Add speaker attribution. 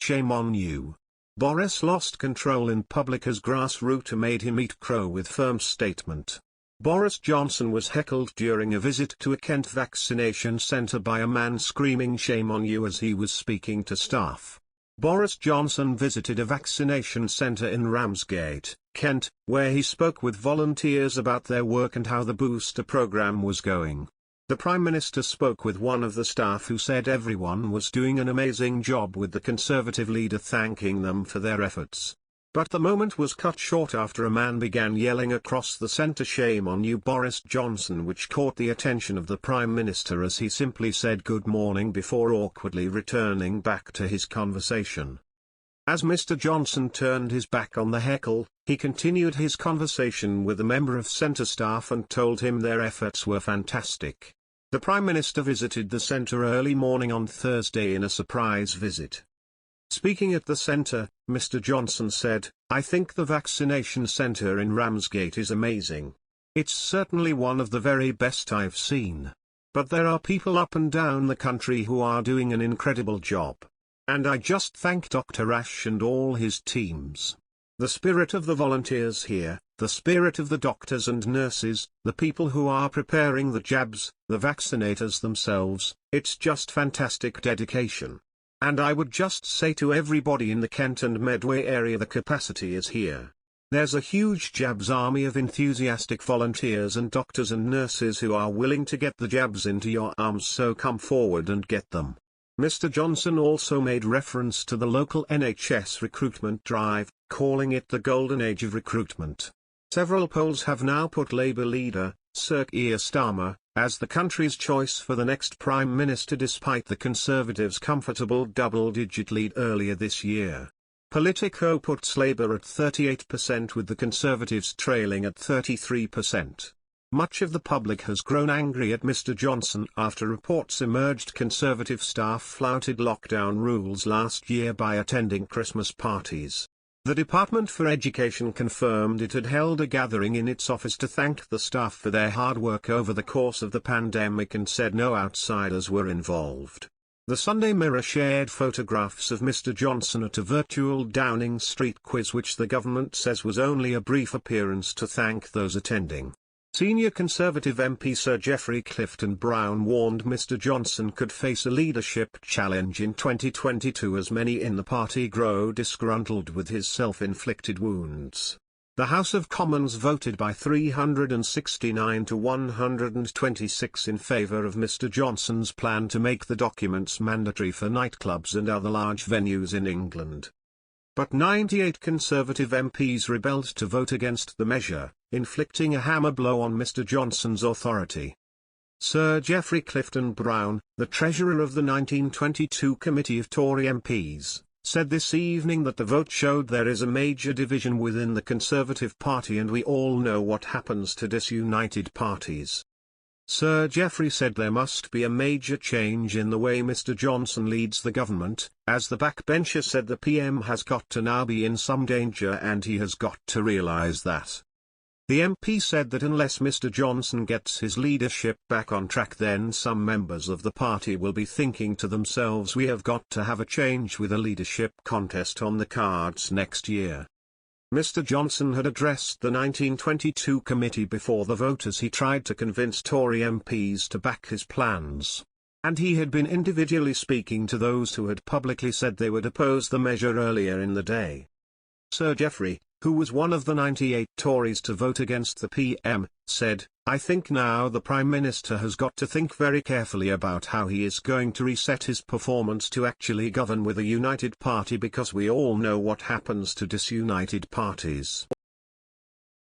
Speaker 1: Shame on you. Boris lost control in public as grassroots made him eat crow with firm statement. Boris Johnson was heckled during a visit to a Kent vaccination centre by a man screaming shame on you as he was speaking to staff. Boris Johnson visited a vaccination centre in Ramsgate, Kent, where he spoke with volunteers about their work and how the booster programme was going. The Prime Minister spoke with one of the staff who said everyone was doing an amazing job, with the Conservative leader thanking them for their efforts. But the moment was cut short after a man began yelling across the centre shame on you Boris Johnson, which caught the attention of the Prime Minister as he simply said good morning before awkwardly returning back to his conversation. As Mr. Johnson turned his back on the heckle, he continued his conversation with a member of centre staff and told him their efforts were fantastic. The Prime Minister visited the centre early morning on Thursday in a surprise visit. Speaking at the centre, Mr. Johnson said, "I think the vaccination centre in Ramsgate is amazing. It's certainly one of the very best I've seen. But there are people up and down the country who are doing an incredible job. And I just thank Dr. Ash and all his teams. The spirit of the volunteers here, the spirit of the doctors and nurses, the people who are preparing the jabs, the vaccinators themselves, it's just fantastic dedication. And I would just say to everybody in the Kent and Medway area, the capacity is here. There's a huge jabs army of enthusiastic volunteers and doctors and nurses who are willing to get the jabs into your arms, so come forward and get them." Mr. Johnson also made reference to the local NHS recruitment drive, calling it the golden age of recruitment. Several polls have now put Labour leader, Sir Keir Starmer, as the country's choice for the next Prime Minister, despite the Conservatives' comfortable double-digit lead earlier this year. Politico puts Labour at 38% with the Conservatives trailing at 33%. Much of the public has grown angry at Mr. Johnson after reports emerged Conservative staff flouted lockdown rules last year by attending Christmas parties. The Department for Education confirmed it had held a gathering in its office to thank the staff for their hard work over the course of the pandemic and said no outsiders were involved. The Sunday Mirror shared photographs of Mr. Johnson at a virtual Downing Street quiz, which the government says was only a brief appearance to thank those attending. Senior Conservative MP Sir Geoffrey Clifton-Brown warned Mr. Johnson could face a leadership challenge in 2022 as many in the party grow disgruntled with his self-inflicted wounds. The House of Commons voted by 369 to 126 in favour of Mr. Johnson's plan to make the documents mandatory for nightclubs and other large venues in England. But 98 Conservative MPs rebelled to vote against the measure, inflicting a hammer blow on Mr. Johnson's authority. Sir Geoffrey Clifton-Brown, the treasurer of the 1922 Committee of Tory MPs, said this evening that the vote showed there is a major division within the Conservative Party, and we all know what happens to disunited parties. Sir Geoffrey said there must be a major change in the way Mr. Johnson leads the government, as the backbencher said the PM has got to now be in some danger and he has got to realise that. The MP said that unless Mr. Johnson gets his leadership back on track, then some members of the party will be thinking to themselves, we have got to have a change with a leadership contest on the cards next year. Mr. Johnson had addressed the 1922 committee before the vote as he tried to convince Tory MPs to back his plans. And he had been individually speaking to those who had publicly said they would oppose the measure earlier in the day. Sir Geoffrey, who was one of the 98 Tories to vote against the PM, said, "I think now the Prime Minister has got to think very carefully about how he is going to reset his performance to actually govern with a united party, because we all know what happens to disunited parties."